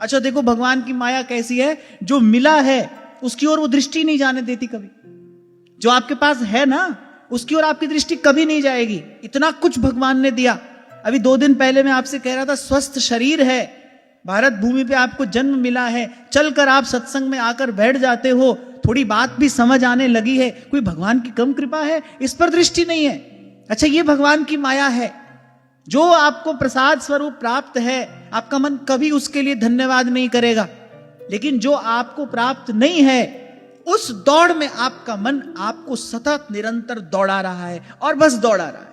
अच्छा देखो भगवान की माया कैसी है, जो मिला है उसकी ओर वो दृष्टि नहीं जाने देती कभी। जो आपके पास है ना उसकी ओर आपकी दृष्टि कभी नहीं जाएगी। इतना कुछ भगवान ने दिया। अभी 2 दिन पहले मैं आपसे कह रहा था, स्वस्थ शरीर है, भारत भूमि पे आपको जन्म मिला है, चलकर आप सत्संग में आकर बैठ जाते हो, थोड़ी बात भी समझ आने लगी है, कोई भगवान की कम कृपा है? इस पर दृष्टि नहीं है। अच्छा ये भगवान की माया है। जो आपको प्रसाद स्वरूप प्राप्त है, आपका मन कभी उसके लिए धन्यवाद नहीं करेगा। लेकिन जो आपको प्राप्त नहीं है, उस दौड़ में आपका मन आपको सतत निरंतर दौड़ा रहा है और बस दौड़ा रहा है।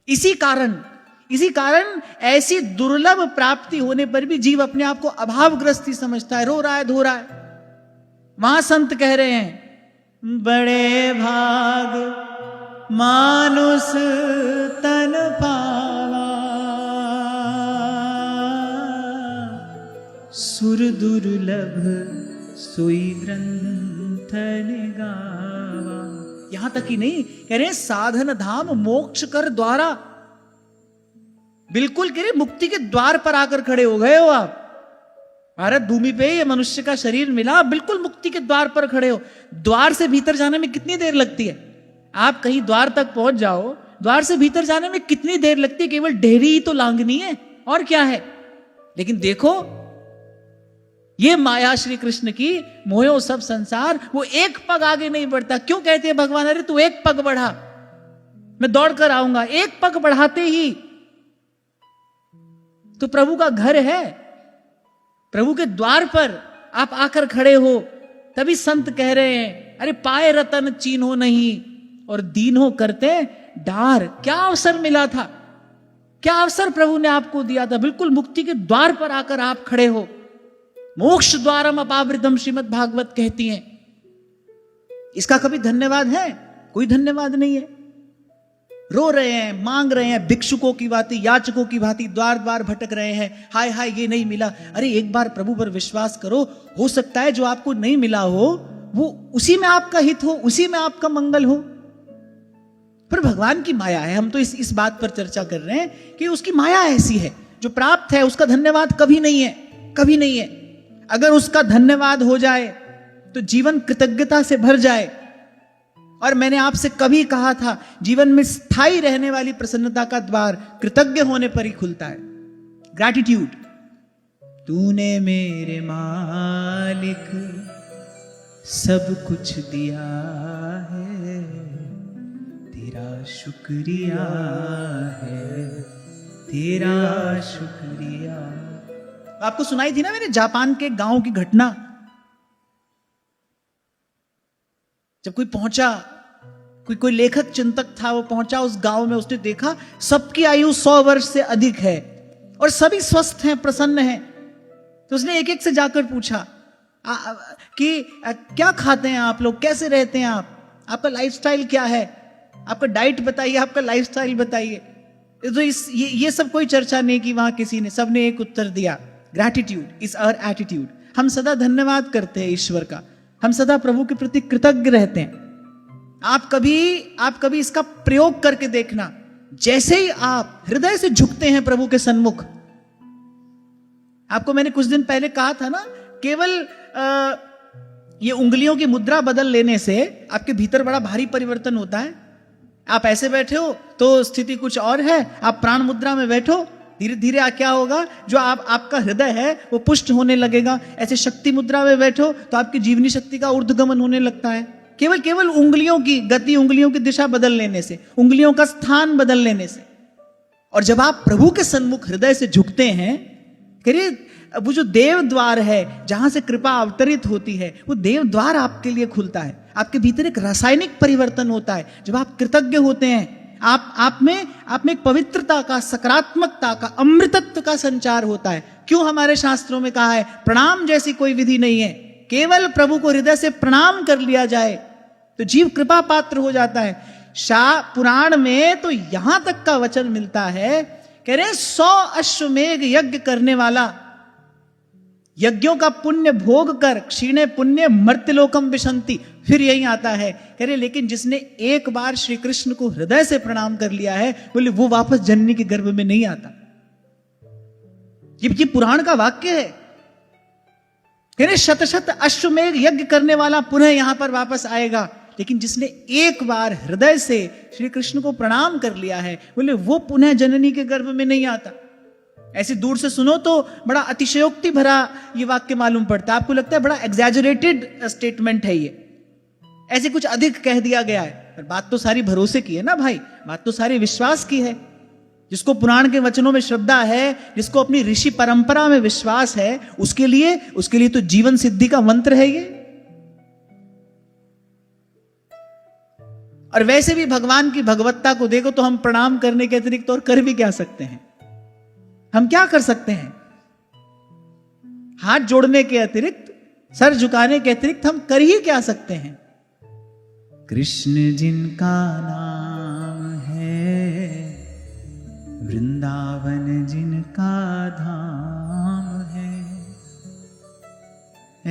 इसी कारण ऐसी दुर्लभ प्राप्ति होने पर भी जीव अपने आप को अभावग्रस्त ही समझता है, रो रहा है, धो रहा है। वहां संत कह रहे हैं, बड़े भाग मानुष तन पावा, सुर दुर्लभ सोई ग्रंथन गावा। यहां तक ही नहीं, कह रहे साधन धाम मोक्ष कर द्वारा। बिल्कुल कह रहे मुक्ति के द्वार पर आकर खड़े हो गए हो आप। भारत भूमि पे ये मनुष्य का शरीर मिला, बिल्कुल मुक्ति के द्वार पर खड़े हो। द्वार से भीतर जाने में कितनी देर लगती है? आप कहीं द्वार तक पहुंच जाओ, द्वार से भीतर जाने में कितनी देर लगती है? केवल ढेरी ही तो लांघनी है, और क्या है। लेकिन देखो ये माया श्री कृष्ण की, मोयो सब संसार, वो एक पग आगे नहीं बढ़ता। क्यों कहते हैं भगवान, अरे तू एक पग बढ़ा, मैं दौड़ कर आऊंगा। एक पग बढ़ाते ही तो प्रभु का घर है, प्रभु के द्वार पर आप आकर खड़े हो। तभी संत कह रहे हैं, अरे पाए रतन चीन्हो नहीं और दीन्हो करते डार। क्या अवसर मिला था, क्या अवसर प्रभु ने आपको दिया था। बिल्कुल मुक्ति के द्वार पर आकर आप खड़े हो। मोक्ष द्वारम अपावृतम श्रीमद् भागवत कहती हैं। इसका कभी धन्यवाद है? कोई धन्यवाद नहीं है। रो रहे हैं, मांग रहे हैं, भिक्षुकों की भांति, याचकों की भांति द्वार द्वार भटक रहे हैं। हाय हाय ये नहीं मिला। अरे एक बार प्रभु पर विश्वास करो, हो सकता है जो आपको नहीं मिला हो वो उसी में आपका हित हो, उसी में आपका मंगल हो। पर भगवान की माया है। हम तो इस बात पर चर्चा कर रहे हैं कि उसकी माया ऐसी है, जो प्राप्त है उसका धन्यवाद कभी नहीं है, कभी नहीं है। अगर उसका धन्यवाद हो जाए तो जीवन कृतज्ञता से भर जाए। और मैंने आपसे कभी कहा था, जीवन में स्थायी रहने वाली प्रसन्नता का द्वार कृतज्ञ होने पर ही खुलता है। ग्रैटिट्यूड। तूने मेरे मालिक सब कुछ दिया है, तेरा शुक्रिया है, तेरा शुक्रिया। आपको सुनाई थी ना मैंने जापान के गांव की घटना। जब कोई पहुंचा, कोई लेखक चिंतक था, वो पहुंचा उस गांव में, उसने देखा सबकी आयु 100 वर्ष से अधिक है और सभी स्वस्थ हैं, प्रसन्न हैं। तो उसने एक एक से जाकर पूछा कि क्या खाते हैं आप लोग, कैसे रहते हैं आप, आपका लाइफस्टाइल क्या है, आपका डाइट बताइए, आपका लाइफस्टाइल बताइए। तो ये सब कोई चर्चा नहीं की वहां किसी ने। सबने एक उत्तर दिया, ग्रैटिट्यूड इज आवर एटीट्यूड। हम सदा धन्यवाद करते हैं ईश्वर का, हम सदा प्रभु के प्रति कृतज्ञ रहते हैं। आप कभी इसका प्रयोग करके देखना। जैसे ही आप हृदय से झुकते हैं प्रभु के सन्मुख, आपको मैंने कुछ दिन पहले कहा था ना, केवल ये उंगलियों की मुद्रा बदल लेने से आपके भीतर बड़ा भारी परिवर्तन होता है। आप ऐसे बैठे हो तो स्थिति कुछ और है, आप प्राण मुद्रा में बैठो, धीरे धीरे क्या होगा, जो आपका हृदय है वो पुष्ट होने लगेगा। ऐसे शक्ति मुद्रा में बैठो तो आपकी जीवनी शक्ति का ऊर्ध्वगमन होने लगता है। केवल उंगलियों की गति, उंगलियों की दिशा बदल लेने से, उंगलियों का स्थान बदल लेने से। और जब आप प्रभु के सन्मुख हृदय से झुकते हैं, करिए वो जो देव द्वार है जहां से कृपा अवतरित होती है, वो देव द्वार आपके लिए खुलता है। आपके भीतर एक रासायनिक परिवर्तन होता है। जब आप कृतज्ञ होते हैं, आप में एक पवित्रता का, सकारात्मकता का, अमृतत्व का संचार होता है। क्यों हमारे शास्त्रों में कहा है, प्रणाम जैसी कोई विधि नहीं है। केवल प्रभु को हृदय से प्रणाम कर लिया जाए तो जीव कृपा पात्र हो जाता है। शाह पुराण में तो यहां तक का वचन मिलता है, कह रहे 100 अश्वमेघ यज्ञ करने वाला, यज्ञों का पुण्य भोग कर क्षीणे पुण्य मर्त्यलोकम विशंति, फिर यही आता है। कह रहे लेकिन जिसने एक बार श्री कृष्ण को हृदय से प्रणाम कर लिया है, बोले वो वापस जननी के गर्भ में नहीं आता। ये पुराण का वाक्य है। शत शत अश्वमेघ यज्ञ करने वाला पुनः यहां पर वापस आएगा, लेकिन जिसने एक बार हृदय से श्री कृष्ण को प्रणाम कर लिया है, बोले वो पुनः जननी के गर्भ में नहीं आता। ऐसे दूर से सुनो तो बड़ा अतिशयोक्ति भरा ये वाक्य मालूम पड़ता है, आपको लगता है बड़ा एग्जैजरेटेड स्टेटमेंट है ये, ऐसे कुछ अधिक कह दिया गया है, पर बात तो सारी भरोसे की है ना भाई, बात तो सारी विश्वास की है। जिसको पुराण के वचनों में श्रद्धा है, जिसको अपनी ऋषि परंपरा में विश्वास है, उसके लिए तो जीवन सिद्धि का मंत्र है ये। और वैसे भी भगवान की भगवत्ता को देखो तो हम प्रणाम करने के अतिरिक्त और कर भी क्या सकते हैं? हम क्या कर सकते हैं? हाथ जोड़ने के अतिरिक्त, सर झुकाने के अतिरिक्त हम कर ही क्या सकते हैं? कृष्ण जिनका नाम है, वृंदावन जिनका धाम है,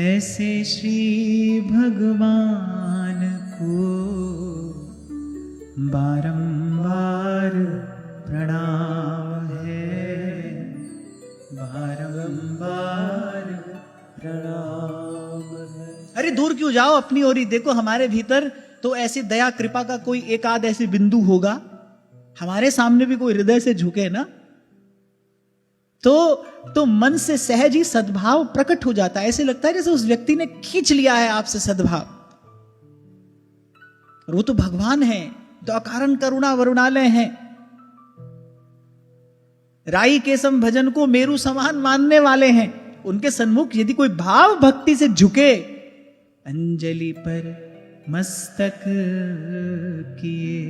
ऐसे श्री भगवान को बारंबार प्रणाम है, बारंबार प्रणाम है। अरे दूर क्यों जाओ, अपनी ओर ही देखो। हमारे भीतर तो ऐसी दया कृपा का कोई एक आध ऐसे बिंदु होगा, हमारे सामने भी कोई हृदय से झुके ना, तो मन से सहज ही सद्भाव प्रकट हो जाता है। ऐसे लगता है जैसे उस व्यक्ति ने खींच लिया है आपसे सद्भाव। और वो तो भगवान है, तो अकारण करुणा वरुणालय हैं। राई केसम भजन को मेरु समान मानने वाले हैं। उनके सन्मुख यदि कोई भाव भक्ति से झुके, अंजलि पर मस्तक किए,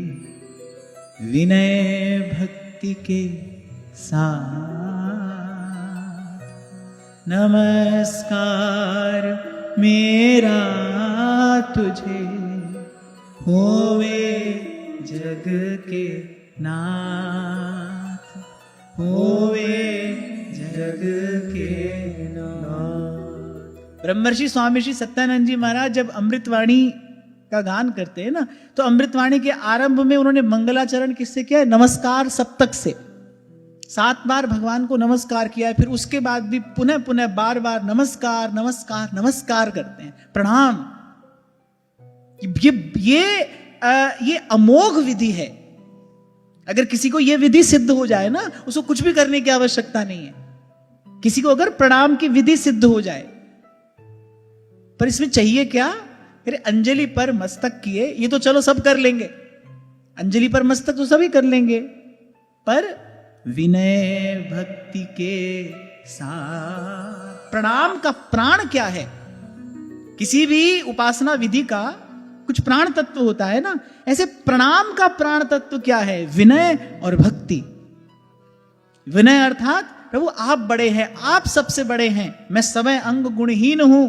विनय भक्ति के साथ, नमस्कार मेरा तुझे, होवे जग के नाथ, होवे जग के नाथ। ब्रह्मर्षि स्वामी श्री सत्यानंद जी महाराज जब अमृतवाणी का गान करते हैं ना, तो अमृतवाणी के आरंभ में उन्होंने मंगलाचरण किससे किया है? नमस्कार सप्तक से 7 बार भगवान को नमस्कार किया है। फिर उसके बाद भी पुनः पुनः बार बार नमस्कार नमस्कार नमस्कार करते हैं, प्रणाम। ये अमोघ विधि है। अगर किसी को यह विधि सिद्ध हो जाए ना, उसको कुछ भी करने की आवश्यकता नहीं है। किसी को अगर प्रणाम की विधि सिद्ध हो जाए, पर इसमें चाहिए क्या? अरे अंजलि पर मस्तक किए, ये तो चलो सब कर लेंगे, अंजलि पर मस्तक तो सभी कर लेंगे, पर विनय भक्ति के साथ प्रणाम का प्राण क्या है? किसी भी उपासना विधि का कुछ प्राण तत्व होता है ना, ऐसे प्रणाम का प्राण तत्व क्या है? विनय और भक्ति। विनय अर्थात प्रभु आप बड़े हैं, आप सबसे बड़े हैं, मैं समय अंग गुणहीन हूं।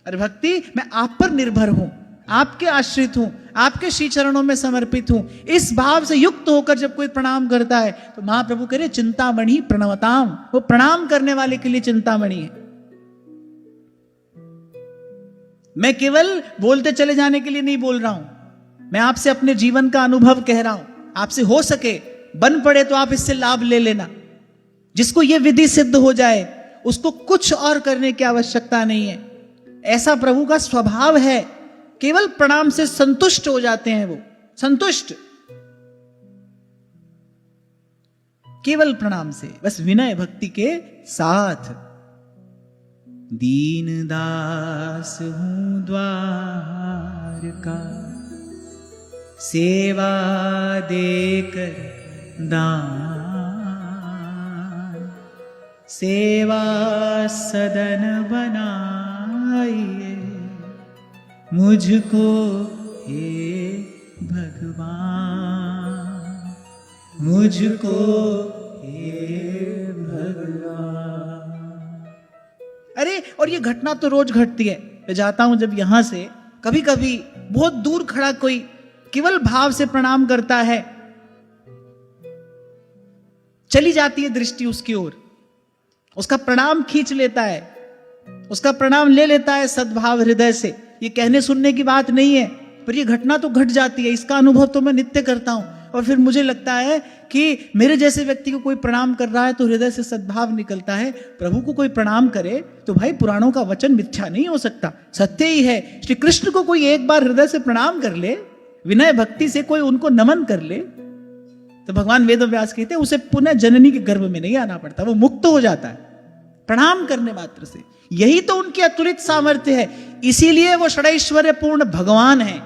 और भक्ति, मैं आप पर निर्भर हूं, आपके आश्रित हूं, आपके श्री चरणों में समर्पित हूं। इस भाव से युक्त होकर जब कोई प्रणाम करता है तो महाप्रभु कह रहे चिंतामणि प्रणवताम, वो प्रणाम करने वाले के लिए चिंतामणि है। मैं केवल बोलते चले जाने के लिए नहीं बोल रहा हूं, मैं आपसे अपने जीवन का अनुभव कह रहा हूं। आपसे हो सके, बन पड़े तो आप इससे लाभ ले लेना। जिसको यह विधि सिद्ध हो जाए, उसको कुछ और करने की आवश्यकता नहीं है। ऐसा प्रभु का स्वभाव है, केवल प्रणाम से संतुष्ट हो जाते हैं। वो संतुष्ट केवल प्रणाम से, बस विनय भक्ति के साथ। दीन दास हूं द्वार का, सेवा देकर दान, सेवा सदन बनाइए मुझको हे भगवान, मुझको हे भगवान। अरे और ये घटना तो रोज घटती है। मैं जाता हूं जब यहां से, कभी कभी बहुत दूर खड़ा कोई केवल भाव से प्रणाम करता है, चली जाती है दृष्टि उसकी ओर, उसका प्रणाम खींच लेता है, उसका प्रणाम ले लेता है सद्भाव हृदय से। ये कहने सुनने की बात नहीं है, पर ये घटना तो घट जाती है। इसका अनुभव तो मैं नित्य करता हूं। और फिर मुझे लगता है कि मेरे जैसे व्यक्ति को कोई प्रणाम कर रहा है तो हृदय से सद्भाव निकलता है, प्रभु को कोई प्रणाम करे तो भाई पुराणों का वचन मिथ्या नहीं हो सकता, सत्य ही है। श्री कृष्ण को कोई एक बार हृदय से प्रणाम कर ले, विनय भक्ति से कोई उनको नमन कर ले, तो भगवान वेद व्यास कहते हैं उसे पुनः जननी के गर्भ में नहीं आना पड़ता, वो मुक्त हो जाता है प्रणाम करने मात्र से। यही तो उनकी अतुलित सामर्थ्य है, इसीलिए वो षडैश्वर्य पूर्ण भगवान है।